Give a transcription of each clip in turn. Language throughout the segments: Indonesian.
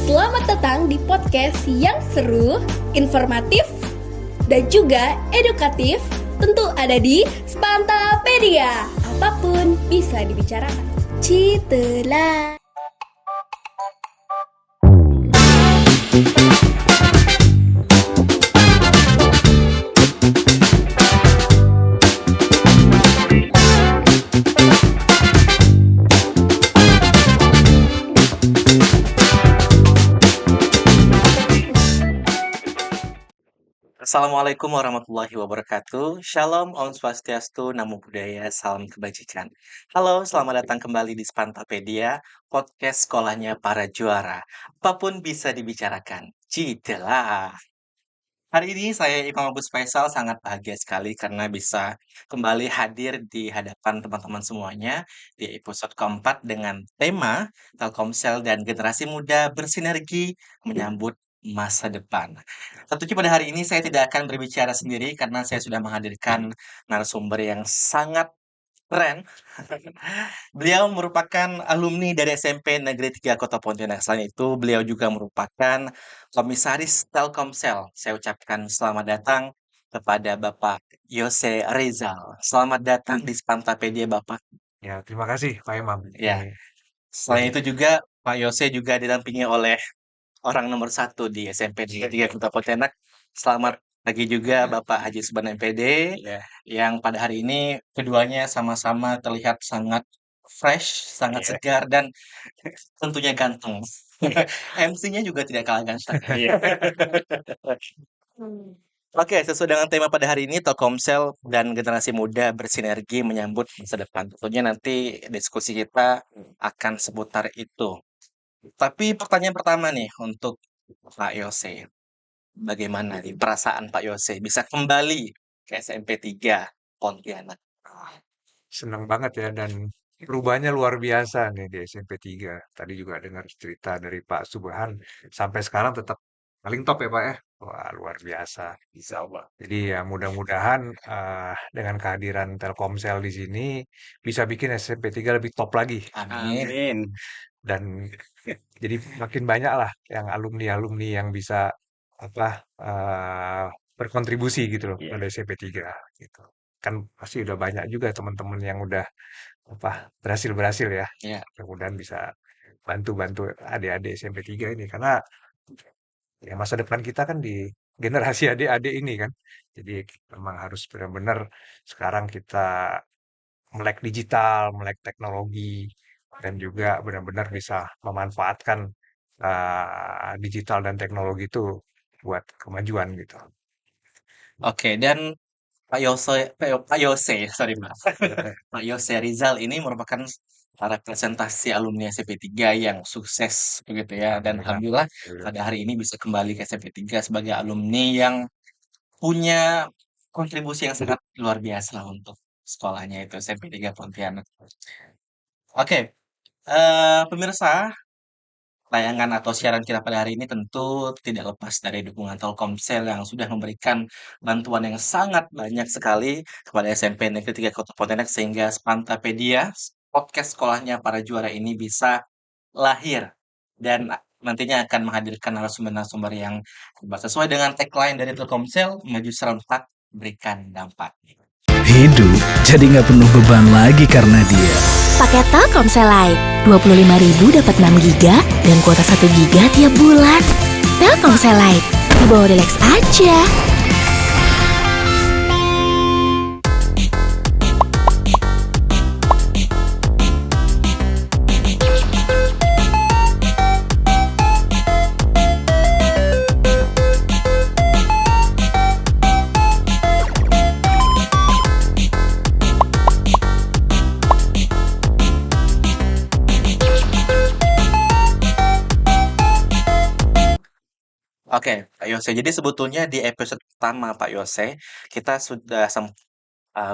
Selamat datang di podcast yang seru, informatif, dan juga edukatif. Tentu ada di Spantapedia. Apapun bisa dibicarakan. Citelah. Assalamualaikum warahmatullahi wabarakatuh. Shalom, Om Swastiastu, Namo Buddhaya, Salam Kebajikan. Halo, selamat datang kembali di Spantapedia, podcast sekolahnya para juara. Apapun bisa dibicarakan. Cidelah. Hari ini saya Imam Abus Faisal sangat bahagia sekali karena bisa kembali hadir di hadapan teman-teman semuanya di episode keempat dengan tema Telkomsel dan generasi muda bersinergi menyambut masa depan. Tentunya pada hari ini saya tidak akan berbicara sendiri karena saya sudah menghadirkan narasumber yang sangat keren. Beliau merupakan alumni dari SMP Negeri 3 Kota Pontianak. Selain itu, beliau juga merupakan komisaris Telkomsel. Saya ucapkan selamat datang kepada Bapak Yose Rizal. Selamat datang di Spantapedia, Bapak. Ya, terima kasih Pak Imam. Ya, Ini selain jadi itu juga Pak Yose juga didampingi oleh orang nomor satu di SMP Negeri 3 Kota Pontianak. Selamat pagi juga Bapak Haji Suban MPD, yang pada hari ini keduanya sama-sama terlihat sangat fresh, sangat segar, dan tentunya ganteng. MC-nya juga tidak kalah ganteng. Oke, sesuai dengan tema pada hari ini, Telkomsel dan generasi muda bersinergi menyambut masa depan. Tentunya nanti diskusi kita akan seputar itu. Tapi pertanyaan pertama nih untuk Pak Yose. Bagaimana nih perasaan Pak Yose bisa kembali ke SMP 3 Pontianak? senang banget ya dan perubahannya luar biasa nih di SMP 3. Tadi juga dengar cerita dari Pak Subhan sampai sekarang tetap paling top ya Pak ya. Wah, luar biasa. Bisa, Pak. Jadi ya mudah-mudahan dengan kehadiran Telkomsel di sini bisa bikin SMP 3 lebih top lagi. Amin. Dan jadi makin banyak lah yang alumni-alumni yang bisa apa berkontribusi gitu loh pada SMP 3 gitu. Kan pasti udah banyak juga teman-teman yang udah berhasil ya. Ya. Mudah-mudahan bisa bantu-bantu adik-adik SMP 3 ini karena ya masa depan kita kan di generasi adik-adik ini kan. Jadi memang harus benar-benar sekarang kita melek digital, melek teknologi, dan juga benar-benar bisa memanfaatkan digital dan teknologi itu buat kemajuan gitu. Oke, dan Pak Yose, sorry Pak. Pak Yose Rizal ini merupakan representasi alumni SMP 3 yang sukses begitu ya. Dan alhamdulillah pada hari ini bisa kembali ke SMP 3 sebagai alumni yang punya kontribusi yang sangat luar biasa lah untuk sekolahnya itu SMP 3 Pontianak. Oke, pemirsa, tayangan atau siaran kita pada hari ini tentu tidak lepas dari dukungan Telkomsel yang sudah memberikan bantuan yang sangat banyak sekali kepada SMP Negeri 3 Kota Pontianak sehingga Spantapedia, podcast sekolahnya para juara ini bisa lahir dan nantinya akan menghadirkan narasumber-narasumber yang hebat. Sesuai dengan tagline dari Telkomsel, maju serentak, berikan dampak. Hidup jadi nggak penuh beban lagi karena dia. Paket Telkomsel Lite, 25.000 dapat 6 giga dan kuota 1 giga tiap bulan. Telkomsel Lite, dibawa relax aja. Oke, Pak Yose. Jadi sebetulnya di episode pertama Pak Yose, kita sudah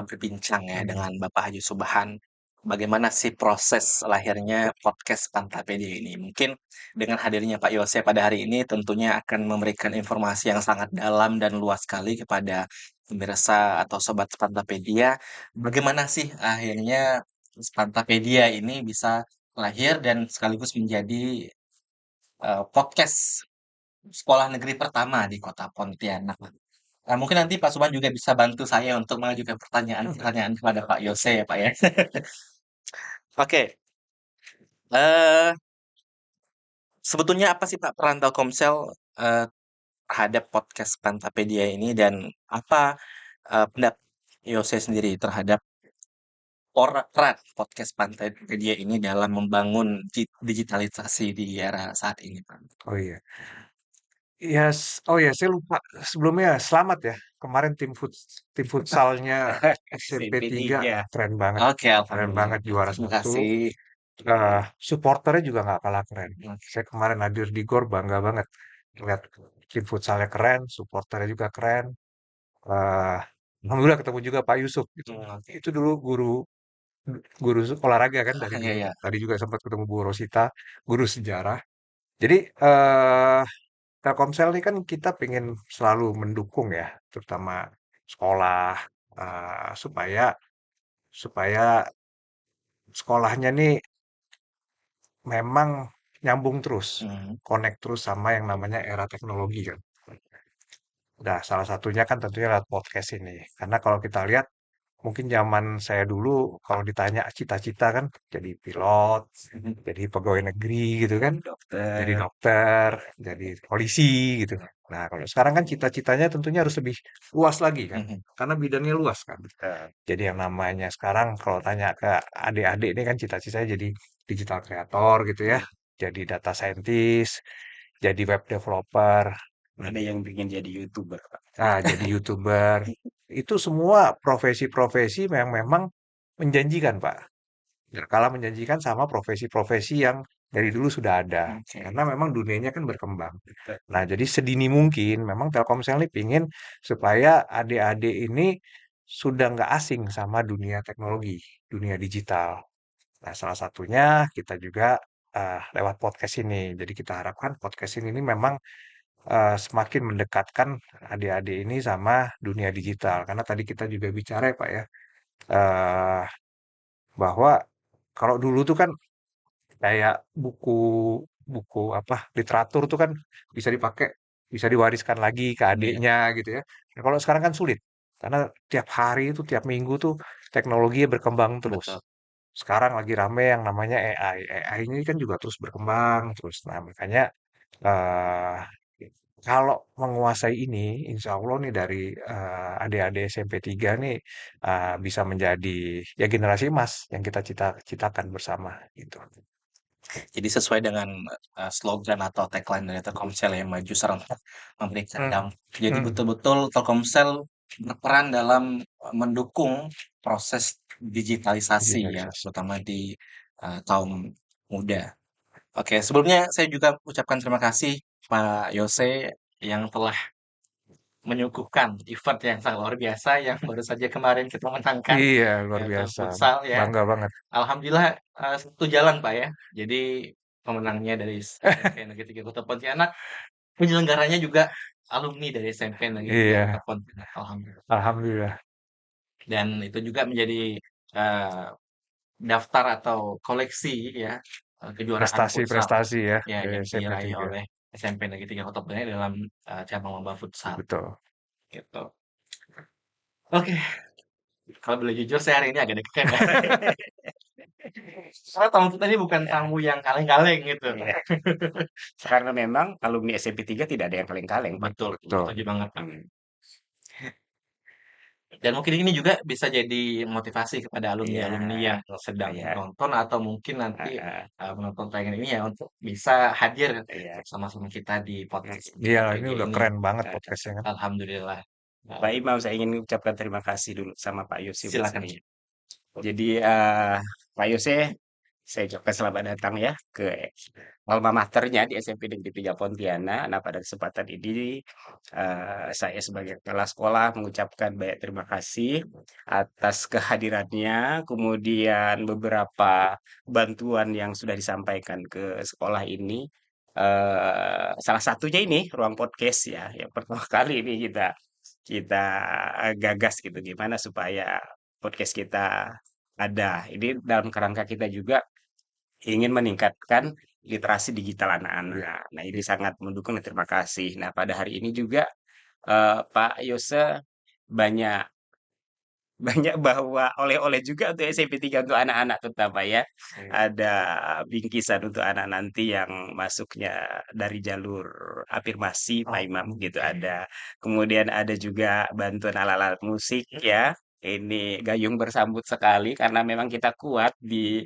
berbincang ya dengan Bapak Haji Subhan. Bagaimana sih proses lahirnya podcast Pantapedia ini? Mungkin dengan hadirnya Pak Yose pada hari ini tentunya akan memberikan informasi yang sangat dalam dan luas sekali kepada pemirsa atau sobat Pantapedia. Bagaimana sih akhirnya Pantapedia ini bisa lahir dan sekaligus menjadi podcast sekolah negeri pertama di kota Pontianak. Nah, mungkin nanti Pak Suman juga bisa bantu saya untuk mengajukan pertanyaan-pertanyaan kepada Pak Yose ya Pak ya. Oke, eh sebetulnya apa sih Pak peran Telkomsel eh, terhadap podcast Pantapedia ini dan apa pendapat Yose sendiri terhadap peran podcast Pantapedia ini dalam membangun digitalisasi di era saat ini Pak? Oh iya. Ya, oh ya, saya lupa sebelumnya selamat ya. Kemarin tim futsalnya SMP 3 SMP3. keren banget. Oke, Keren alhamdulillah. banget juara Terima 1. kasih. Supporternya juga nggak kalah keren. Oke. Saya kemarin hadir di GOR bangga banget lihat tim futsalnya keren, supporternya juga keren. Eh, Alhamdulillah ketemu juga Pak Yusuf gitu. Oke. Itu dulu guru guru olahraga kan dari Iya, dulu. iya. Tadi juga sempat ketemu Bu Rosita, guru sejarah. Jadi Telkomsel ini kan kita pengen selalu mendukung ya, terutama sekolah supaya supaya sekolahnya nih memang nyambung terus, Hmm. connect terus sama yang namanya era teknologi kan. Nah, salah satunya kan tentunya lewat podcast ini. Karena kalau kita lihat mungkin zaman saya dulu kalau ditanya cita-cita kan jadi pilot, jadi pegawai negeri gitu kan, jadi Dokter. dokter, jadi polisi gitu. Nah, kalau sekarang kan cita-citanya tentunya harus lebih luas lagi kan, Mhm. karena bidangnya luas kan. Jadi yang namanya sekarang kalau tanya ke adik-adik ini kan cita-citanya jadi digital creator gitu ya, jadi data scientist, jadi web developer, Ada yang pengen jadi YouTuber, Pak. jadi YouTuber. Itu semua profesi-profesi yang memang menjanjikan, Pak. Nggak kalah menjanjikan sama profesi-profesi yang dari dulu sudah ada. Oke. Karena memang dunianya kan berkembang. Nah, jadi sedini mungkin memang Telkomsel ini pingin supaya adik-adik ini sudah nggak asing sama dunia teknologi, dunia digital. Nah, salah satunya kita juga lewat podcast ini. Jadi kita harapkan podcast ini memang semakin mendekatkan adik-adik ini sama dunia digital. Karena tadi kita juga bicara ya Pak ya, eh, bahwa kalau dulu tuh kan kayak buku buku apa literatur tuh kan bisa dipakai, bisa diwariskan lagi ke Iya, adiknya gitu ya. Nah, kalau sekarang kan sulit karena tiap hari itu tiap minggu tuh teknologinya berkembang terus. betul. Sekarang lagi rame yang namanya AI. AI ini kan juga terus berkembang terus. Nah, makanya eh kalau menguasai ini, insya Allah nih dari adik-adik SMP 3 nih bisa menjadi ya generasi emas yang kita cita-citakan bersama gitu. Jadi sesuai dengan slogan atau tagline dari Telkomsel yang maju serentak memberikan Hmm, dampak. Jadi hmm, betul-betul Telkomsel berperan dalam mendukung proses digitalisasi ya, digitalisasi. terutama di kaum muda. Oke, sebelumnya saya juga ucapkan terima kasih Pak Yose yang telah menyuguhkan event yang sangat luar biasa yang baru saja kemarin kita menangkan, Iya, luar yaitu biasa. futsal ya. Bangga banget. Alhamdulillah satu jalan Pak ya. Jadi pemenangnya dari SMP Negeri 3 Kota Pontianak, penyelenggaranya juga alumni dari SMP Negeri 3 Kota Iya, Pontianak. Alhamdulillah. alhamdulillah. Dan itu juga menjadi eh, daftar atau koleksi ya kejuaraan futsal Prestasi-prestasi ya ya dari yang SMP diraih 3. oleh SMP Negeri 3 Kota Pontianak dalam cabang lomba futsal Betul. gitu. Oke, kalau boleh jujur saya hari ini agak deg-degan ya. Soalnya tamu kita ini bukan tamu yang kaleng-kaleng gitu. Iya. Karena memang alumni SMP 3 tidak ada yang kaleng-kaleng, Pak. Betul, Betul. setuju banget Pak. Hmm. Dan mungkin ini juga bisa jadi motivasi kepada alumni-alumni Iya, yang sedang iya, menonton atau mungkin nanti heeh, menonton tayangan ini ya untuk bisa hadir iya. sama-sama kita di podcast Iya, ini media udah ini. keren banget Heeh. podcastnya kan. Alhamdulillah. Pak Eh, Imam, saya ingin ucapkan terima kasih dulu sama Pak Yose buat silakan. saya. Jadi Pak Yose, saya ucapkan selamat datang ya ke alma maternya di SMP Negeri 3 Pontianak. Nah, pada kesempatan ini saya sebagai kepala sekolah mengucapkan banyak terima kasih atas kehadirannya, kemudian beberapa bantuan yang sudah disampaikan ke sekolah ini. Salah satunya ini ruang podcast ya, yang pertama kali ini kita kita gagas gitu gimana supaya podcast kita ada. Ini dalam kerangka kita juga ingin meningkatkan literasi digital Iya. anak-anak. Nah, ini sangat mendukung dan terima kasih. Nah, pada hari ini juga Pak Yose banyak banyak bawa oleh-oleh juga untuk SMP 3 untuk anak-anak terutama ya. Iya. Ada bingkisan untuk anak nanti yang masuknya dari jalur afirmasi Pak Imam gitu Oke. ada. Kemudian ada juga bantuan alat-alat musik ya. Ini gayung bersambut sekali karena memang kita kuat di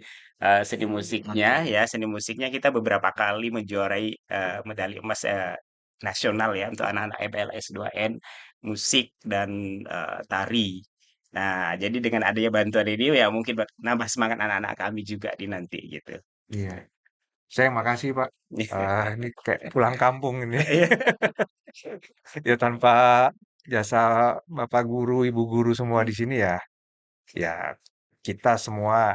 seni musiknya ya. Seni musiknya kita beberapa kali menjuarai medali emas nasional ya untuk anak-anak MLS 2N musik dan tari. Nah, jadi dengan adanya bantuan ini ya mungkin nambah semangat anak-anak kami juga di nanti gitu. Iya. Saya makasih Pak. Ini kayak pulang kampung ini. Iya. Ya tanpa jasa Bapak guru, Ibu guru semua di sini ya, ya kita semua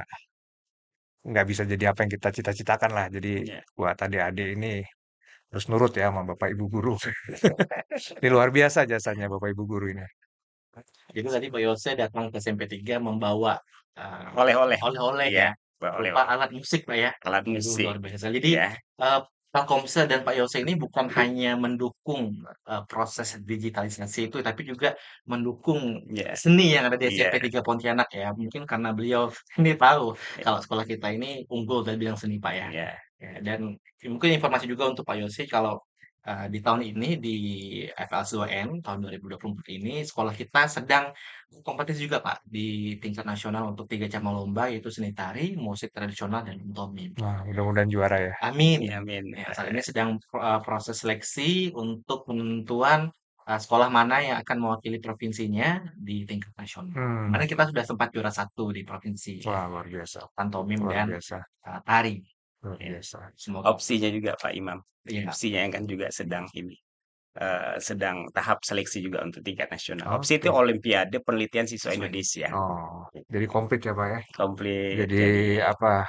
nggak bisa jadi apa yang kita cita-citakan lah. Jadi Iya. buat adik-adik ini harus nurut ya sama Bapak Ibu guru. Ini luar biasa jasanya Bapak Ibu guru ini. Jadi tadi Pak Yose datang ke SMP 3 membawa Oleh-oleh. oleh-oleh Iya, ya, berupa oleh-oleh. alat musik Pak ya. Alat Itu musik. luar biasa. Jadi Ya, Pak Komsel dan Pak Yose ini bukan hanya mendukung proses digitalisasi itu, tapi juga mendukung ya, seni yang ada di iya, SMP 3 Pontianak ya. Mungkin karena beliau ini tahu iya, kalau sekolah kita ini unggul dari bidang seni Pak ya. iya, Ya, dan mungkin informasi juga untuk Pak Yose kalau di tahun ini di FLS 2N tahun 2024 ini sekolah kita sedang kompetisi juga Pak di tingkat nasional untuk 3 cabang lomba yaitu seni tari, musik tradisional dan pantomim. Nah, mudah-mudahan juara ya. Amin. iya, amin. Ya, saat ini sedang proses seleksi untuk penentuan sekolah mana yang akan mewakili provinsinya di tingkat nasional. Kemarin kita sudah sempat juara satu di provinsi ya, Wah, luar biasa. pantomim Luar dan biasa. tari. Luar Ya. biasa. Semoga Opsinya juga Pak Imam. ya, Opsinya yang kan juga sedang ini. Sedang tahap seleksi juga untuk tingkat nasional. Opsi itu Oke. Olimpiade Penelitian Siswa Indonesia. Oh, jadi komplit ya Pak ya. Komplit. Jadi Jadi, apa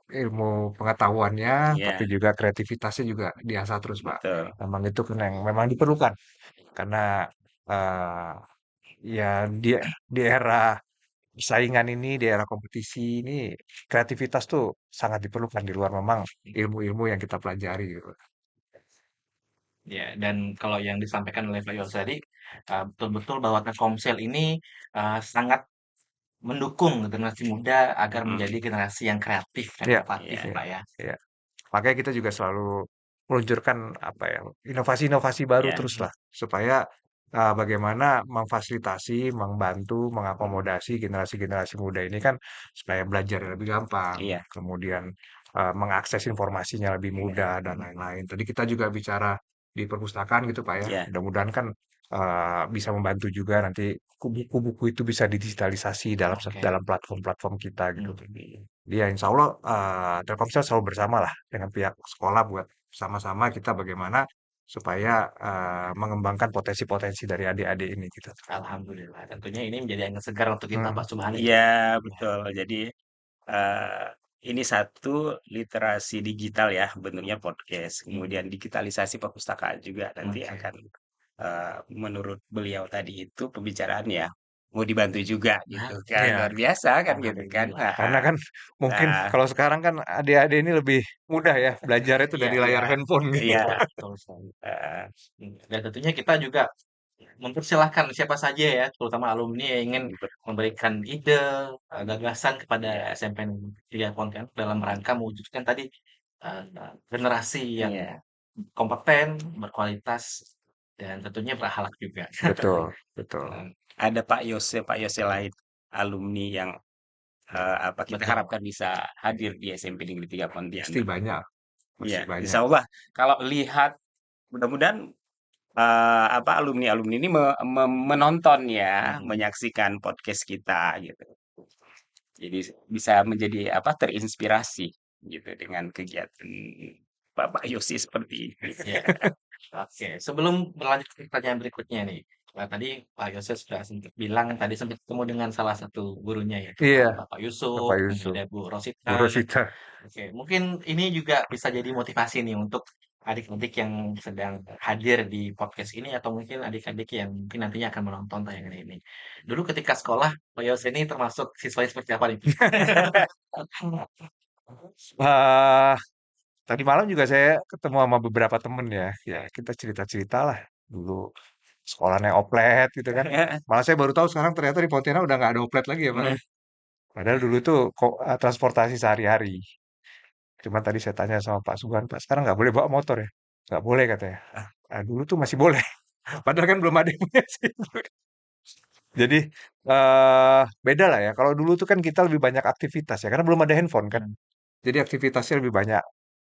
ilmu pengetahuannya, tapi ya, juga kreativitasnya juga diasah terus Pak. betul. Memang itu kan yang memang diperlukan karena eh, ya di era saingan ini, di era kompetisi ini kreativitas tuh sangat diperlukan di luar memang ilmu-ilmu yang kita pelajari gitu. ya, dan kalau yang disampaikan oleh Pak Yos tadi betul-betul bahwa Telkomsel ini sangat mendukung generasi muda agar Mm, menjadi generasi yang kreatif dan Iya, inovatif, ya, Pak ya. iya. Makanya kita juga selalu meluncurkan apa ya inovasi-inovasi baru ya, terus lah supaya bagaimana memfasilitasi, membantu, mengakomodasi generasi-generasi muda ini kan supaya belajar lebih gampang, iya, kemudian mengakses informasinya lebih mudah dan lain-lain. Tadi kita juga bicara di perpustakaan gitu Pak ya. iya. Mudah-mudahan kan bisa membantu juga nanti buku-buku itu bisa digitalisasi dalam Oke. dalam platform-platform kita gitu. Hmm. Dia insya Allah Telkomsel selalu bersama lah dengan pihak sekolah buat sama-sama kita bagaimana supaya mengembangkan potensi-potensi dari adik-adik ini gitu. Alhamdulillah. Tentunya ini menjadi angin segar untuk kita, Hmm. Pak Subhani. Iya, Ya. betul. Jadi, eh, ini satu literasi digital ya, bentuknya podcast. Kemudian digitalisasi perpustakaan juga nanti Oke. akan, menurut beliau tadi itu pembicaraan ya, mau dibantu juga gitu kan. Iya, Luar biasa kan gitu kan. Alhamdulillah. karena kan mungkin Nah, kalau sekarang kan adik-adik ini lebih mudah ya belajar itu Iya, dari iya, layar handphone gitu. iya. betul sekali. eh, Dan tentunya kita juga mempersilahkan siapa saja ya, terutama alumni yang ingin memberikan ide, gagasan kepada Iya, SMP 3 Pontianak dalam rangka mewujudkan tadi generasi yang iya. kompeten, berkualitas, dan tentunya berakhlak juga. Betul, betul. Eh, Ada Pak Yose lain alumni yang apa kita Betul. harapkan bisa hadir di SMP Negeri 3 Pasti Pontianak. banyak, Iya, pasti banyak. insya Allah kalau lihat mudah-mudahan apa alumni-alumni ini menonton ya, menyaksikan podcast kita gitu. Jadi bisa menjadi apa terinspirasi gitu dengan kegiatan Bapak Yosi seperti ini. Ya. Oke, sebelum berlanjut ke pertanyaan berikutnya nih, tadi Pak Yosef sudah sempat bilang tadi sempat ketemu dengan salah satu gurunya ya, Iya, Bapak Yusuf, Bapak kemudian Yusuf, ada Bu Bu Rosita. Rosita. Oke, mungkin ini juga bisa jadi motivasi nih untuk adik-adik yang sedang hadir di podcast ini atau mungkin adik-adik yang mungkin nantinya akan menonton tayangan ini. Dulu ketika sekolah, Pak Yosef ini termasuk siswa yang seperti apa nih? Eh, Tadi malam juga saya ketemu sama beberapa temen ya. Ya kita cerita-cerita lah dulu sekolahnya oplet gitu kan. Malah saya baru tahu sekarang ternyata di Pontianak udah nggak ada oplet lagi ya Pak. Padahal dulu tuh kok transportasi sehari-hari. Cuma tadi saya tanya sama Pak Sugan, Pak sekarang nggak boleh bawa motor ya? Nggak boleh katanya. Nah, dulu tuh masih boleh. Padahal kan belum ada yang punya SIM. Jadi beda lah ya. Kalau dulu tuh kan kita lebih banyak aktivitas ya, karena belum ada handphone kan. Jadi aktivitasnya lebih banyak.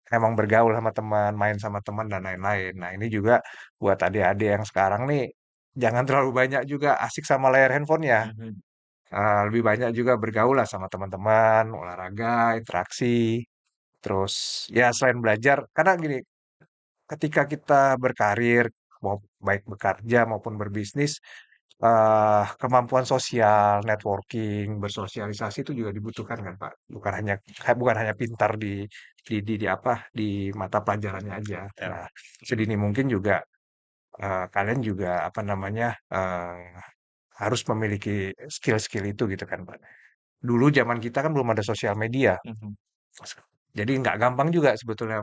Emang bergaul sama teman, main sama teman dan lain-lain. Nah ini juga buat adik-adik yang sekarang nih, jangan terlalu banyak juga asik sama layar handphonenya. Lebih banyak juga bergaul lah sama teman-teman, olahraga, interaksi. Terus ya selain belajar, karena gini, ketika kita berkarir, mau baik bekerja maupun berbisnis, kemampuan sosial, networking, bersosialisasi itu juga dibutuhkan kan Pak. Bukan hanya pintar di apa di mata pelajarannya aja. Betul. Nah, sedini mungkin juga kalian juga apa namanya harus memiliki skill-skill itu gitu kan Pak. Dulu zaman kita kan belum ada sosial media, jadi nggak gampang juga sebetulnya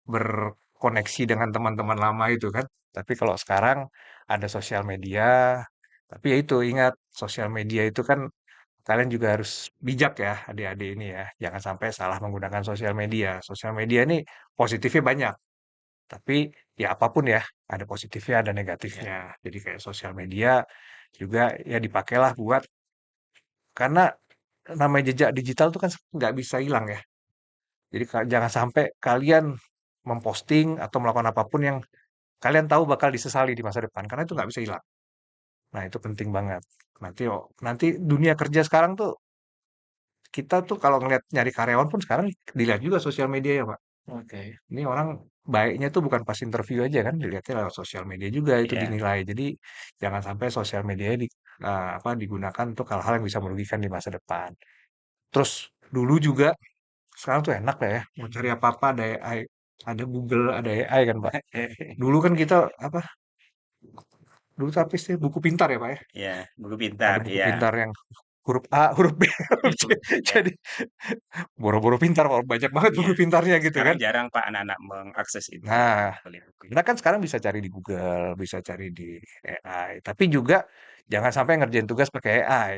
berkoneksi dengan teman-teman lama itu kan. Tapi kalau sekarang ada sosial media, tapi ya itu ingat sosial media itu kan kalian juga harus bijak ya adik-adik ini ya. Jangan sampai salah menggunakan sosial media. Sosial media ini positifnya banyak, tapi ya apapun ya, ada positifnya ada negatifnya. Jadi kayak sosial media juga ya dipakailah buat karena namanya jejak digital itu kan nggak bisa hilang ya. Jadi jangan sampai kalian memposting atau melakukan apapun yang kalian tahu bakal disesali di masa depan karena itu nggak bisa hilang. Nah, itu penting banget. Nanti dunia kerja sekarang tuh kita tuh kalau ngeliat nyari karyawan pun sekarang dilihat juga sosial media ya, Pak. Oke. Ini orang baiknya tuh bukan pas interview aja kan, dilihatnya lewat sosial media juga itu Iya. dinilai. Jadi jangan sampai sosial media digunakan untuk hal-hal yang bisa merugikan di masa depan. Terus dulu juga sekarang tuh enak lah ya, mau cari apa-apa ada AI, ada Google, ada AI kan, Pak. Dulu kan kita apa? Dulu tuh apa sih buku pintar ya, Pak ya? Iya, buku pintar, Ada buku iya. pintar yang huruf A, huruf B, huruf C. Ya, Jadi boro-boro pintar, Pak. Banyak banget iya. buku pintarnya gitu Sekarang kan. jarang Pak anak-anak mengakses itu. Nah, Beli buku. kita kan sekarang bisa cari di Google, bisa cari di AI. Tapi juga jangan sampai ngerjain tugas pakai AI.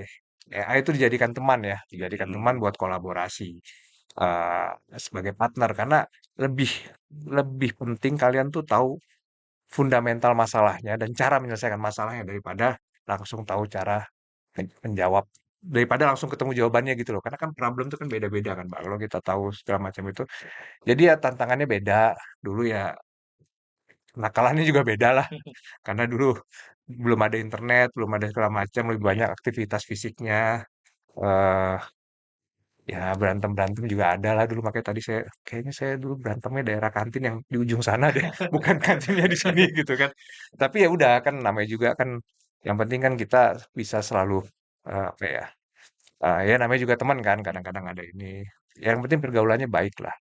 AI itu dijadikan teman ya, dijadikan teman Hmm, buat kolaborasi sebagai partner karena lebih lebih penting kalian tuh tahu fundamental masalahnya dan cara menyelesaikan masalahnya daripada langsung tahu cara menjawab daripada langsung ketemu jawabannya gitu loh. Karena kan problem itu kan beda-beda kan, Pak. Kalau kita tahu segala macam itu. Jadi ya tantangannya beda. Dulu ya nakalannya juga beda lah. Karena dulu belum ada internet, belum ada segala macam, lebih banyak aktivitas fisiknya. eh Ya berantem-berantem juga ada lah dulu. Makanya tadi kayaknya saya dulu berantemnya daerah kantin yang di ujung sana deh. Bukan kantinnya di sini gitu kan. Tapi ya udah kan namanya juga kan yang penting kan kita bisa selalu apa ya ya namanya juga teman kan, kadang-kadang ada ini. Yang penting pergaulannya baik lah.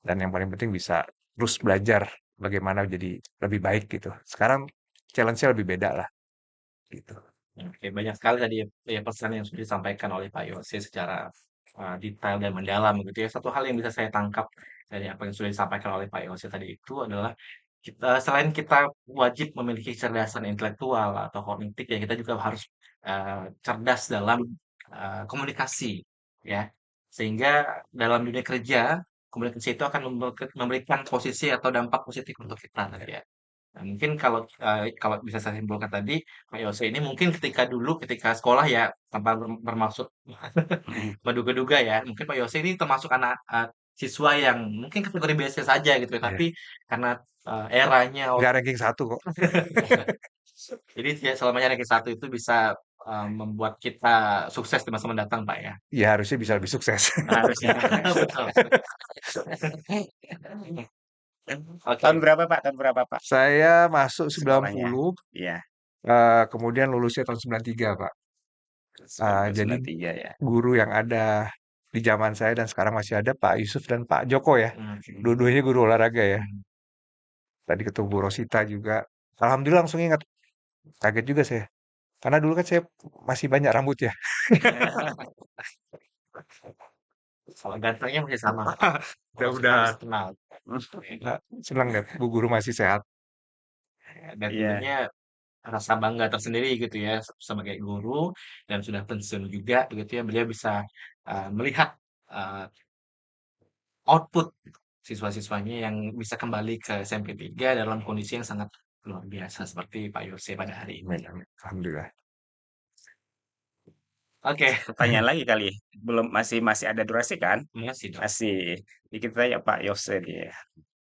Dan yang paling penting bisa terus belajar bagaimana jadi lebih baik gitu. Sekarang challenge-nya lebih beda lah gitu. Oke, banyak sekali tadi ya pesan yang sudah disampaikan oleh Pak Yose secara detail dan mendalam gitu ya. Satu hal yang bisa saya tangkap dari apa yang sudah disampaikan oleh Pak Yose tadi itu adalah selain kita wajib memiliki kecerdasan intelektual atau kognitif ya kita juga harus cerdas dalam komunikasi ya. Sehingga dalam dunia kerja komunikasi itu akan memberikan posisi atau dampak positif untuk kita tadi ya. Nah, mungkin kalau bisa saya simpulkan tadi, Pak Yose ini mungkin ketika sekolah ya tanpa bermaksud menduga-duga ya, mungkin Pak Yose ini termasuk siswa yang mungkin kategori biasa saja gitu ya, Ya. tapi karena eranya Nggak ranking 1 kok. jadi ya selamanya ranking 1 itu bisa membuat kita sukses di masa mendatang, Pak ya. Ya harusnya bisa lebih sukses. Harusnya betul. tahun Oke. berapa Pak? Tahun berapa Pak? Saya masuk Sekolahnya. 90, Iya, kemudian lulusnya tahun 93, Pak. Jadi 1993 ya. guru yang ada di zaman saya dan sekarang masih ada Pak Yusuf dan Pak Joko ya. Oke. Dua-duanya guru olahraga ya. Hmm. Tadi ketemu Bu Rosita juga. Alhamdulillah langsung ingat. Kaget juga saya. Karena dulu kan saya masih banyak rambut ya. Kalau gantengnya masih sama. Kalau suka Mudah-mudahan. habis kenal. Nah, senang deh Bu Guru masih sehat. Dan Iya. tentunya rasa bangga tersendiri gitu ya sebagai guru dan sudah pensiun juga begitu ya beliau bisa melihat uh, output siswa-siswanya yang bisa kembali ke SMP 3 dalam kondisi yang sangat luar biasa seperti Pak Yose pada hari ini. Amin, amin. Alhamdulillah. Oke, Pertanyaan lagi kali. Belum masih masih ada durasi kan? masih dong. Masih. Dikit tanya Pak Yose nih ya.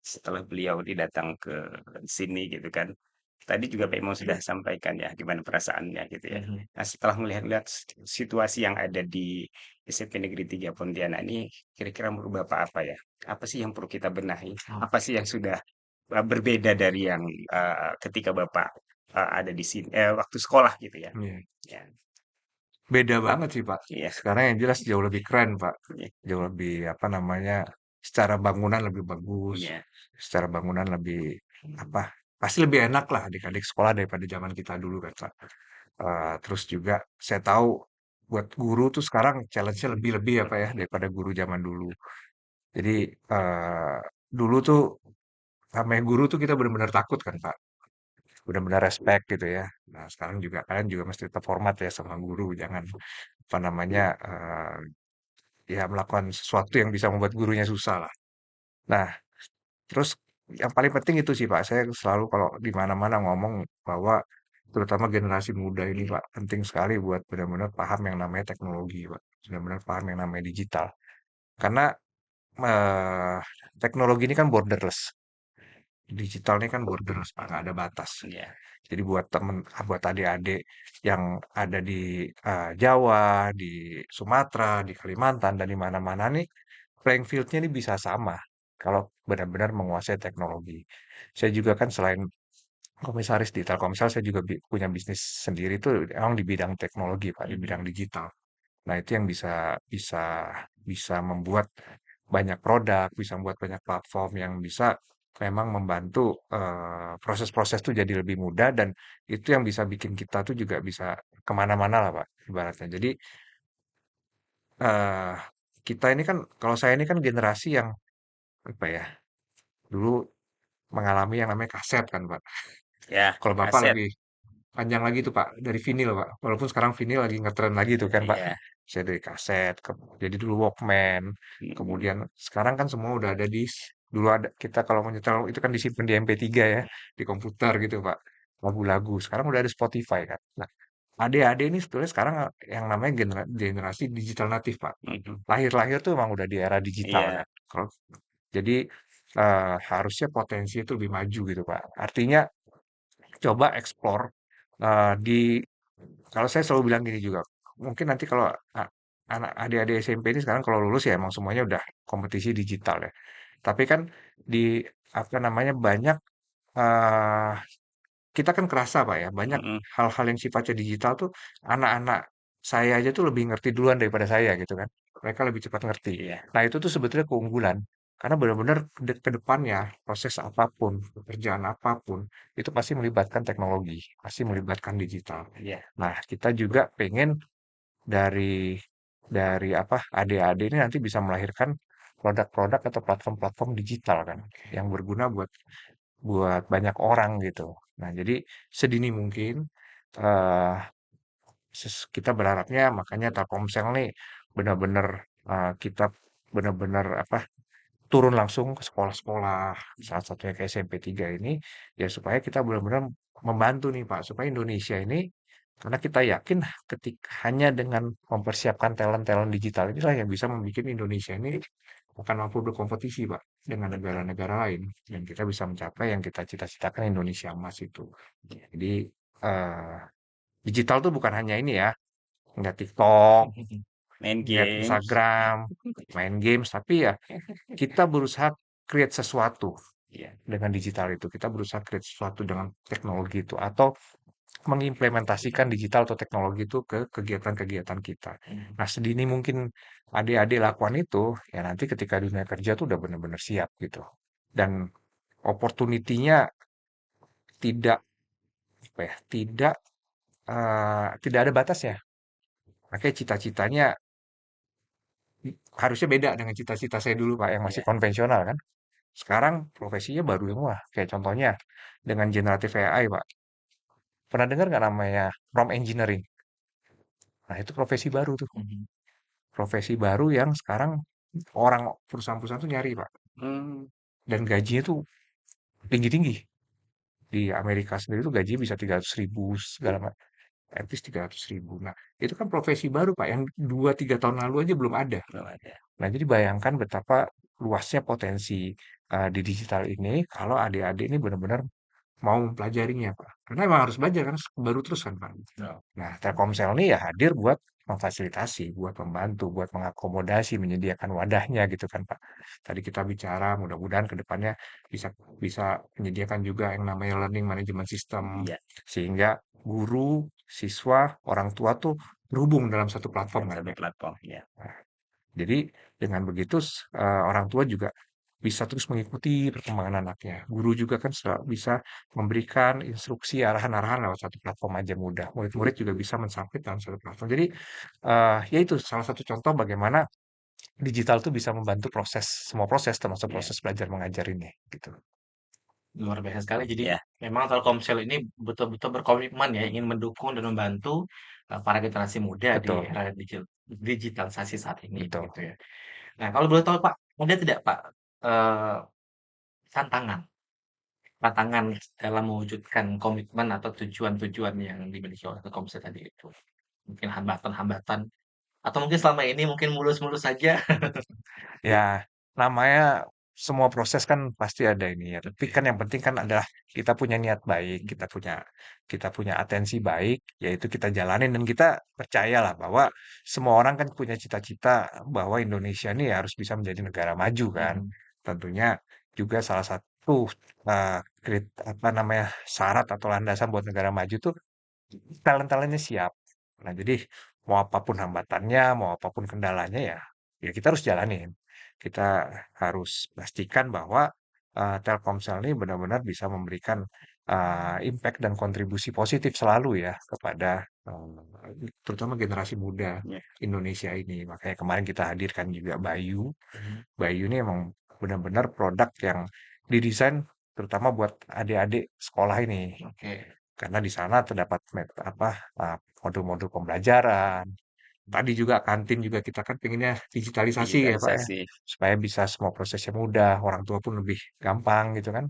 Setelah beliau didatang ke sini gitu kan. Tadi juga Pak Imam sudah sampaikan ya gimana perasaannya gitu ya. Mhm. Nah, setelah melihat-lihat situasi yang ada di SMP Negeri 3 Pontianak ini, kira-kira menurut Bapak apa ya? Apa sih yang perlu kita benahi? Apa sih yang sudah berbeda dari yang ketika Bapak ada di sini, waktu sekolah gitu ya? Iya. Ya, Beda banget sih Pak. iya, Sekarang yang jelas jauh lebih keren Pak. iya, Jauh lebih apa namanya, secara bangunan lebih bagus, iya, secara bangunan lebih apa, pasti lebih enak lah adik-adik sekolah daripada zaman kita dulu kan Pak. Terus juga saya tahu buat guru tuh sekarang challenge-nya lebih-lebih ya Pak ya daripada guru zaman dulu. Jadi dulu tuh namanya guru tuh kita benar-benar takut kan Pak. Benar-benar respect gitu ya. Nah sekarang juga kalian juga mesti tetap hormat ya sama guru. Jangan apa namanya ya melakukan sesuatu yang bisa membuat gurunya susah lah. Nah, terus yang paling penting itu sih Pak, saya selalu kalau di mana-mana ngomong bahwa terutama generasi muda ini Pak, penting sekali buat benar-benar paham yang namanya teknologi Pak, benar-benar paham yang namanya digital. Karena eh, teknologi ini kan borderless, digital ini kan borderless Pak, nggak ada batas. iya, Jadi buat temen, buat adik-adik yang ada di Jawa, di Sumatera, di Kalimantan, dan di mana-mana nih, playing field-nya ini bisa sama kalau benar-benar menguasai teknologi. Saya juga kan selain komisaris di Telkomsel, saya juga punya bisnis sendiri tuh emang di bidang teknologi, Pak, di bidang mhm, digital. Nah, itu yang bisa bisa bisa membuat banyak produk, bisa membuat banyak platform yang bisa memang membantu proses-proses tuh jadi lebih mudah dan itu yang bisa bikin kita tuh juga bisa kemana-mana lah Pak, ibaratnya. Jadi eh kita ini kan, kalau saya ini kan generasi yang apa ya, dulu mengalami yang namanya kaset kan Pak. ya, Kalau Bapak kaset, lebih panjang lagi tuh Pak, dari vinil Pak. Walaupun sekarang vinil lagi ngetren lagi tuh kan Pak. iya, Saya dari kaset, jadi dulu Walkman, mhm, kemudian sekarang kan semua udah ada di, dulu ada, kita kalau mau nyetel itu kan disimpan di MP3 ya, di komputer gitu Pak. Lagu-lagu, sekarang udah ada Spotify kan. Nah, adik-adik ini sebetulnya sekarang yang namanya generasi digital natif Pak. mhm, Lahir-lahir tuh emang udah di era digital iya, kan. Kalau jadi harusnya potensi itu lebih maju gitu Pak. Artinya coba explore di, kalau saya selalu bilang gini juga, mungkin nanti kalau anak adik-adik SMP ini sekarang kalau lulus ya emang semuanya udah kompetisi digital ya. Tapi kan di apa namanya banyak eh, kita kan kerasa Pak ya, banyak mhm, hal-hal yang sifatnya digital tuh anak-anak saya aja tuh lebih ngerti duluan daripada saya gitu kan. Mereka lebih cepat ngerti. iya, Nah, itu tuh sebetulnya keunggulan. Karena benar-benar ke depannya proses apapun, pekerjaan apapun itu pasti melibatkan teknologi, pasti melibatkan digital. iya, Nah, kita juga pengen dari apa adik-adik ini nanti bisa melahirkan produk-produk atau platform-platform digital kan yang berguna buat buat banyak orang gitu. Nah, jadi sedini mungkin eh kita berharapnya makanya Telkomsel nih benar-benar kita benar-benar apa turun langsung ke sekolah-sekolah salah satunya ke SMP 3 ini ya supaya kita benar-benar membantu nih Pak supaya Indonesia ini karena kita yakin ketika hanya dengan mempersiapkan talent-talent digital inilah yang bisa membuat Indonesia ini akan mampu berkompetisi Pak dengan negara-negara lain dan kita bisa mencapai yang kita cita-citakan Indonesia emas itu. Jadi eh, digital tuh bukan hanya ini ya, nggak TikTok, main nggak game, Instagram, main games, tapi ya kita berusaha create sesuatu iya, dengan digital itu. Kita berusaha create sesuatu dengan teknologi itu atau mengimplementasikan digital atau teknologi itu ke kegiatan-kegiatan kita. Nah, sedini mungkin adik-adik lakukan itu, ya nanti ketika dunia kerja tuh udah benar-benar siap gitu. Dan opportunity-nya tidak apa ya, tidak ada batasnya. Makanya cita-citanya harusnya beda dengan cita-cita saya dulu Pak, yang masih Iya. konvensional kan. Sekarang profesinya baru semua. Kayak contohnya dengan generatif AI Pak. Pernah dengar nggak namanya prompt engineering? Nah itu profesi baru tuh. Mhm. Profesi baru yang sekarang orang perusahaan-perusahaan tuh nyari Pak. Hmm, Dan gajinya tuh tinggi-tinggi. Di Amerika sendiri tuh gajinya bisa 300.000 segala macam. At least 300.000. Nah, itu kan profesi baru, Pak, yang 2-3 tahun lalu aja belum ada. belum ada. Nah, jadi bayangkan betapa luasnya potensi di digital ini kalau adik-adik ini benar-benar mau mempelajarinya, Pak. Karena emang harus belajar kan, baru terus kan, Pak. Betul. Nah, Telkomsel ini ya hadir buat memfasilitasi, buat membantu, buat mengakomodasi, menyediakan wadahnya gitu kan, Pak. Tadi kita bicara mudah-mudahan ke depannya bisa bisa menyediakan juga yang namanya learning management system Iya, sehingga guru, siswa, orang tua tuh terhubung dalam satu platform dalam kan, satu ya. platform. Ya. Jadi dengan begitu orang tua juga bisa terus mengikuti perkembangan anaknya. Guru juga kan bisa memberikan instruksi arahan-arahan lewat satu platform aja mudah. Murid-murid juga bisa mensubmit dalam satu platform. Jadi ya itu salah satu contoh bagaimana digital tuh bisa membantu semua proses termasuk Iya. proses belajar mengajar ini gitu. Luar biasa sekali. Jadi Ya. memang Telkomsel ini betul-betul berkomitmen ya ingin mendukung dan membantu para generasi muda di Betul, era digitalisasi saat ini betul. begitu ya. Nah, kalau boleh tahu Pak, ada tidak Pak eh, tantangan tantangan dalam mewujudkan komitmen atau tujuan-tujuan yang dimiliki oleh Telkomsel tadi itu? Mungkin hambatan-hambatan atau mungkin selama ini mungkin mulus-mulus saja. Ya, namanya semua proses kan pasti ada ini ya. Tapi kan yang penting kan adalah kita punya niat baik, kita punya atensi baik, yaitu kita jalanin dan kita percayalah bahwa semua orang kan punya cita-cita bahwa Indonesia ini harus bisa menjadi negara maju kan. Mhm. Tentunya juga salah satu apa namanya syarat atau landasan buat negara maju tuh talent-talentnya siap. Nah, jadi mau apapun hambatannya, mau apapun kendalanya ya kita harus jalanin. Kita harus pastikan bahwa Telkomsel ini benar-benar bisa memberikan impact dan kontribusi positif selalu ya kepada terutama generasi muda Ya. Indonesia ini. Makanya kemarin kita hadirkan juga Bayu. Mhm. Bayu ini emang benar-benar produk yang didesain terutama buat adik-adik sekolah ini. Oke. Karena di sana terdapat modul-modul pembelajaran. Tadi juga kantin juga kita kan pengennya digitalisasi ya Pak ya, Digitalisasi. supaya bisa semua prosesnya mudah, orang tua pun lebih gampang gitu kan,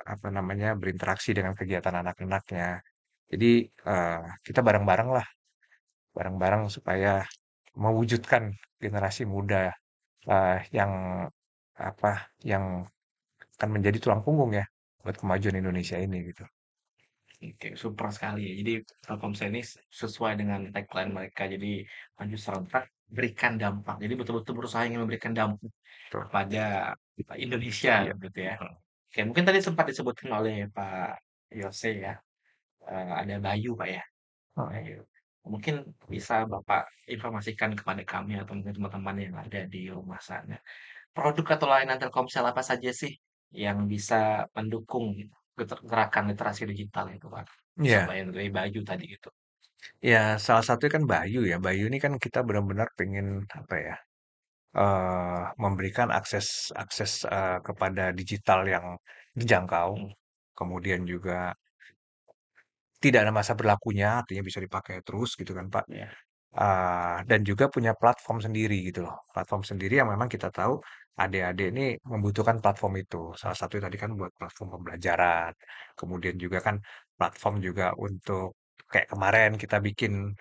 apa namanya, berinteraksi dengan kegiatan anak-anaknya. Jadi, kita bareng-bareng lah, bareng-bareng supaya mewujudkan generasi muda, yang apa, yang akan menjadi tulang punggung ya, buat kemajuan Indonesia ini gitu. Oke, super sekali ya. Jadi Telkomsel ini sesuai dengan tagline mereka. Jadi maju serentak, berikan dampak. Jadi betul-betul berusaha ingin memberikan dampak Tuh, kepada Indonesia iya, gitu ya. mhm, Oke, mungkin tadi sempat disebutkan oleh Pak Yose ya, ada Bayu Pak ya. heeh. Bayu. Mungkin bisa Bapak informasikan kepada kami atau mungkin teman-teman yang ada di rumah sana. Produk atau layanan Telkomsel apa saja sih yang bisa mendukung gerakan literasi digital itu, Pak? Iya. Selain dari baju tadi itu. Ya, salah satunya kan Bayu ya. Bayu ini kan kita benar-benar pengen apa ya? Memberikan akses akses kepada digital yang dijangkau. Mhm, Kemudian juga tidak ada masa berlakunya, artinya bisa dipakai terus gitu kan, Pak. Ya. Dan juga punya platform sendiri gitu loh. Platform sendiri yang memang kita tahu adik-adik ini membutuhkan platform itu. Salah satunya tadi kan buat platform pembelajaran. Kemudian juga kan platform juga untuk kayak kemarin kita bikin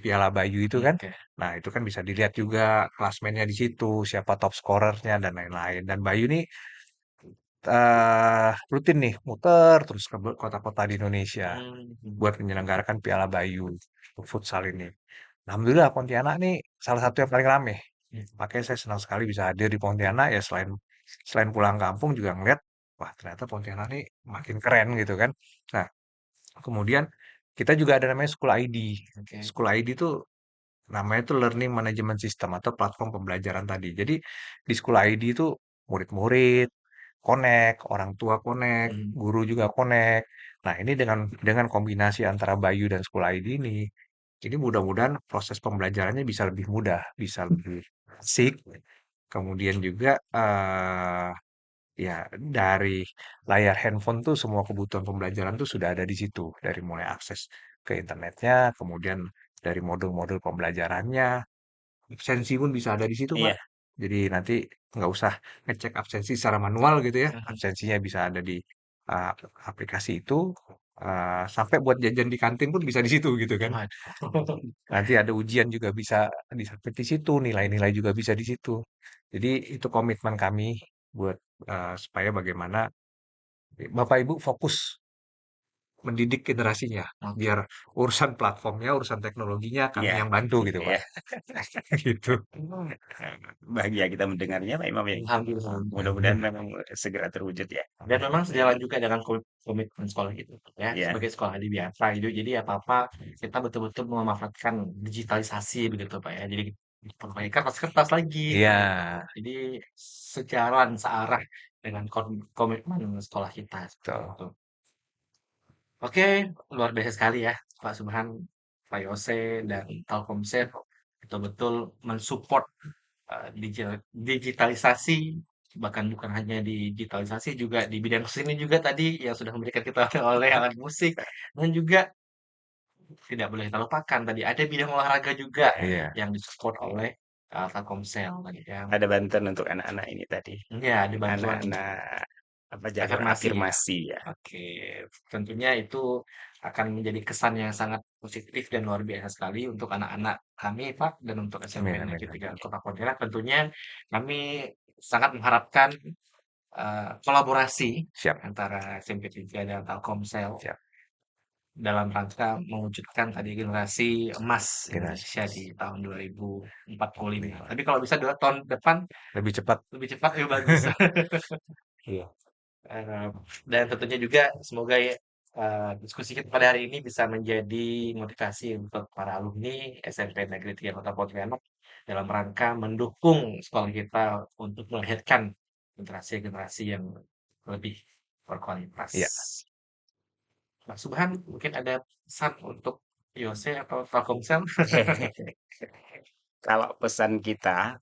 Piala Bayu itu kan. oke. Nah, itu kan bisa dilihat juga klasmennya di situ, siapa top scorernya dan lain-lain. Dan Bayu ini rutin nih muter terus ke kota-kota di Indonesia Mhm, buat menyelenggarakan Piala Bayu futsal ini. Alhamdulillah Pontianak nih salah satu yang paling rame. Makanya saya senang sekali bisa hadir di Pontianak ya selain selain pulang kampung juga ngeliat wah ternyata Pontianak nih makin keren gitu kan. Nah, kemudian kita juga ada namanya School ID. oke. School ID itu namanya tuh Learning Management System atau platform pembelajaran tadi. Jadi di School ID itu murid-murid connect, orang tua connect, Mhm, guru juga connect. Nah, ini dengan kombinasi antara Bayu dan School ID ini Ini mudah-mudahan proses pembelajarannya bisa lebih mudah, bisa lebih asik. Kemudian juga ya dari layar handphone tuh semua kebutuhan pembelajaran tuh sudah ada di situ. Dari mulai akses ke internetnya, kemudian dari modul-modul pembelajarannya, absensi pun bisa ada di situ, Pak. Iya, Jadi nanti nggak usah ngecek absensi secara manual gitu ya. Mhm. Absensinya bisa ada di uh, aplikasi itu. Sampai buat jajan di kantin pun bisa di situ gitu kan. Waduh. Nanti ada ujian juga bisa disubmit di situ, nilai-nilai juga bisa di situ. Jadi itu komitmen kami buat supaya bagaimana Bapak Ibu fokus mendidik generasinya, Oke. biar urusan platformnya, urusan teknologinya kami iya, yang bantu gitu, Pak. iya. Gitu. Bahagia kita mendengarnya Pak Imam ya. Alhamdulillah. Mudah-mudahan memang segera terwujud ya. Dan memang sejalan juga dengan komitmen sekolah itu ya, Iya, sebagai sekolah adi biasa gitu. Jadi apa-apa kita betul-betul memanfaatkan digitalisasi begitu Pak ya. Jadi bukan pakai kertas-kertas lagi Iya, gitu. Jadi sejalan searah dengan komitmen sekolah kita seperti betul. itu. Oke, luar biasa sekali ya Pak Subhan, Pak Yose dan Telkomsel betul-betul mensupport digitalisasi, bahkan bukan hanya digitalisasi juga di bidang seni juga tadi yang sudah memberikan kita oleh alat musik, dan juga tidak boleh kita lupakan tadi ada bidang olahraga juga Iya, yang disupport oleh Telkomsel tadi ya. ada bantuan untuk anak-anak ini tadi. Ya, ada bantuan untuk Anak-anak apa jalur afirmasi ya. afirmasi ya. Oke, tentunya itu akan menjadi kesan yang sangat positif dan luar biasa sekali untuk anak-anak kami, Pak, dan untuk SMP amin, amin, Negeri 3 amin. Kota Pontianak. Tentunya kami sangat mengharapkan kolaborasi Siap, antara SMP 3 dan Telkomsel siap. dalam rangka mewujudkan tadi generasi emas Generasi Indonesia emas. di tahun 2045. Lima. Tapi kalau bisa 2 tahun depan Lebih cepat. lebih cepat lebih bagus. Iya. Eh, dan tentunya juga semoga ya, diskusi kita pada hari ini bisa menjadi motivasi untuk para alumni SMP Negeri 3 Kota Pontianak dalam rangka mendukung sekolah kita untuk melahirkan generasi-generasi yang lebih berkualitas. Iya. Mas Subhan, mungkin ada pesan untuk Yose atau Telkomsel? Kalau pesan kita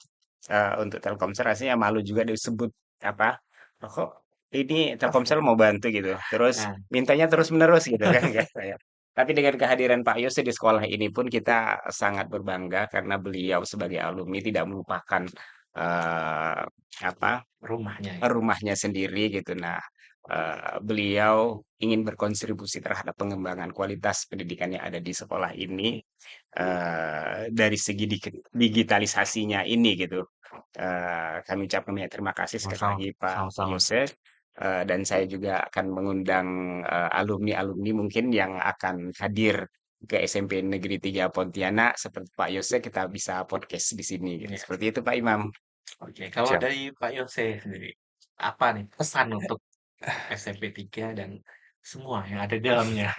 untuk Telkomsel rasanya malu juga disebut apa? "Loh kok ini Telkomsel mau bantu gitu, terus Nah, mintanya terus-menerus gitu kan gitu ya. Tapi dengan kehadiran Pak Yose di sekolah ini pun kita sangat berbangga karena beliau sebagai alumni tidak melupakan eh, apa rumahnya ya. rumahnya sendiri gitu. Nah, beliau ingin berkontribusi terhadap pengembangan kualitas pendidikan yang ada di sekolah ini dari segi digitalisasinya ini gitu. Kami ucapkan banyak terima kasih sekali Sama-sama. lagi Pak Sama-sama. Yosef. Dan saya juga akan mengundang alumni-alumni mungkin yang akan hadir ke SMP Negeri 3 Pontianak seperti Pak Yosef kita bisa podcast di sini gitu. Ya. Seperti itu Pak Imam. Oke, kalau Siap. dari Pak Yose sendiri, apa nih pesan untuk SMP 3 dan semua yang ada di dalamnya?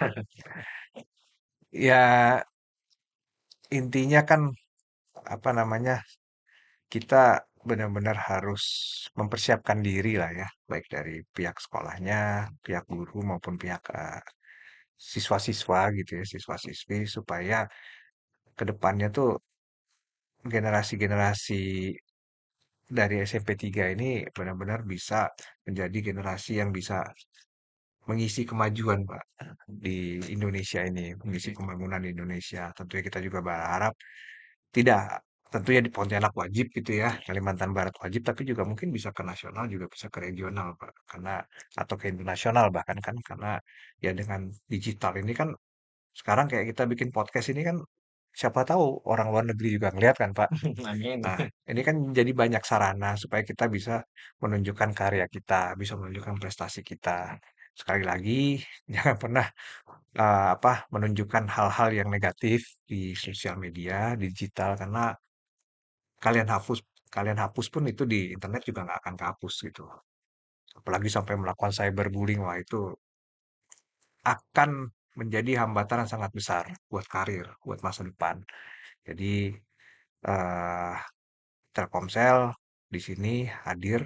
Ya, intinya kan apa namanya? Kita benar-benar harus mempersiapkan diri lah ya, baik dari pihak sekolahnya, pihak guru maupun pihak siswa-siswa gitu ya, siswa-siswi supaya ke depannya tuh generasi-generasi dari SMP 3 ini benar-benar bisa menjadi generasi yang bisa mengisi kemajuan, Pak, di Indonesia ini, mengisi pembangunan di Indonesia. Tentunya kita juga berharap tidak tentunya di Pontianak wajib gitu ya, Kalimantan Barat wajib, tapi juga mungkin bisa ke nasional, juga bisa ke regional, Pak. Karena atau ke internasional bahkan kan karena ya dengan digital ini kan sekarang kayak kita bikin podcast ini kan siapa tahu orang luar negeri juga ngeliat kan, Pak. Amin. Nah, ini kan jadi banyak sarana supaya kita bisa menunjukkan karya kita, bisa menunjukkan prestasi kita. Sekali lagi, jangan pernah menunjukkan hal-hal yang negatif di sosial media, digital, karena kalian hapus, kalian hapus pun itu di internet juga nggak akan kehapus gitu. Apalagi sampai melakukan cyberbullying, wah itu akan menjadi hambatan yang sangat besar buat karir, buat masa depan. Jadi eh, Telkomsel di sini hadir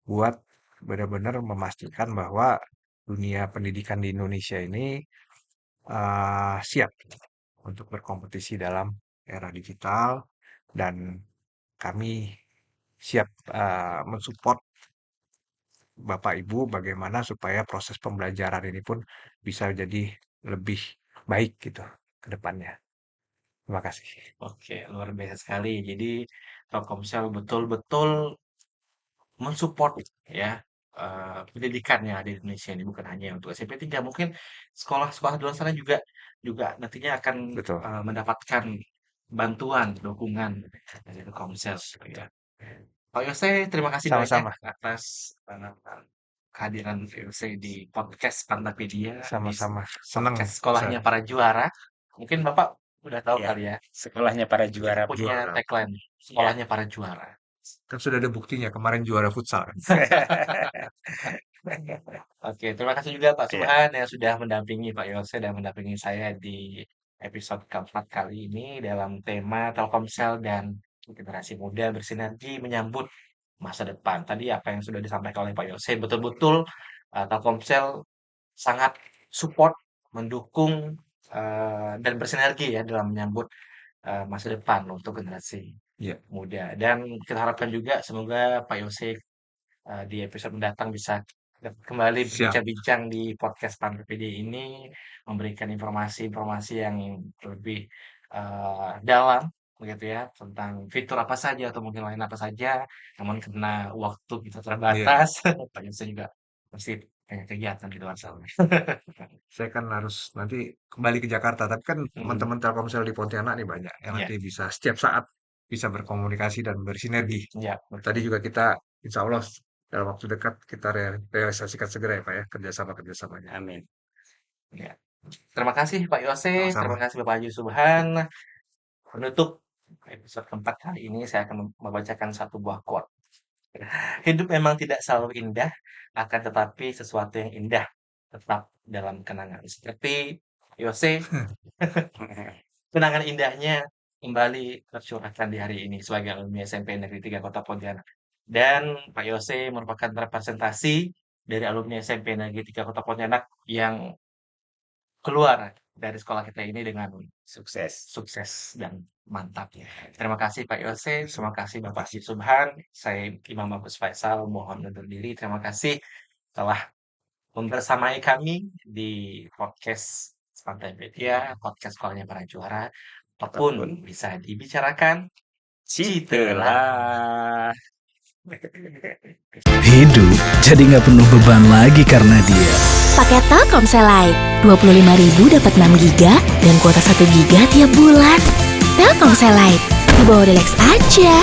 buat benar-benar memastikan bahwa dunia pendidikan di Indonesia ini siap untuk berkompetisi dalam era digital, dan kami siap mensupport Bapak Ibu bagaimana supaya proses pembelajaran ini pun bisa jadi lebih baik gitu ke depannya. Terima kasih. Oke, luar biasa sekali. Jadi Telkomsel betul-betul mensupport ya pendidikan yang ada di Indonesia ini, bukan hanya untuk SMP 3, mungkin sekolah-sekolah di luar sana juga juga nantinya akan Betul. mendapatkan bantuan, dukungan dari Telkomsel gitu ya. Pak Yose, terima kasih banyak Sama-sama. atas kehadiran Pak Yose di podcast Pantapedia, di Sama-sama. Senang podcast sekolahnya bisa para juara. Mungkin Bapak udah tahu Ya, kali ya, sekolahnya para juara. punya juara. tagline, sekolahnya para juara. Kan sudah ada buktinya kemarin juara futsal kan. Oke, terima kasih juga Pak Iya. Subhan yang sudah mendampingi Pak Yose dan mendampingi saya di episode keempat kali ini dalam tema Telkomsel dan generasi muda bersinergi menyambut masa depan. Tadi apa yang sudah disampaikan oleh Pak Yose betul-betul Telkomsel sangat support, mendukung dan bersinergi ya dalam menyambut masa depan untuk generasi Iya. muda. Dan kita harapkan juga semoga Pak Yose di episode mendatang bisa kembali Siap. berbincang-bincang di podcast Pantapedia ini, memberikan informasi-informasi yang lebih dalam begitu ya tentang fitur apa saja atau mungkin lain apa saja. Namun karena waktu kita terbatas, Pak Yose juga pasti banyak kegiatan di luar sana. Saya kan harus nanti kembali ke Jakarta, tapi kan Hmm, teman-teman Telkomsel di Pontianak nih banyak yang ya, nanti bisa setiap saat bisa berkomunikasi dan bersinergi. ya, betul. Tadi juga kita insya Allah dalam waktu dekat kita realisasikan segera ya Pak ya kerjasamanya. Amin. Ya. Terima kasih Pak Yose, Sama-sama. terima kasih Bapak Haji Subhan. Penutup episode keempat kali ini saya akan membacakan satu buah quote. Hidup memang tidak selalu indah, akan tetapi sesuatu yang indah tetap dalam kenangan. Seperti Yose, kenangan indahnya kembali tercurahkan di hari ini sebagai alumni SMP Negeri 3 Kota Pontianak. Dan Pak Yose merupakan representasi dari alumni SMP Negeri 3 Kota Pontianak yang keluar dari sekolah kita ini dengan Sukses. sukses dan mantap. Terima kasih Pak Yose, terima kasih Bapak Haji Subhan. Saya Imam Agus Faisal mohon undur diri. Terima kasih telah membersamai kami di podcast Pantapedia, podcast sekolahnya para juara. Apapun bisa dibicarakan. Citelah. Hidup jadi nggak penuh beban lagi karena dia. Paket Telkomsel Lite, 25.000 dapat 6 GB dan kuota 1 GB tiap bulan. Telkomsel Lite, di bawah relax aja.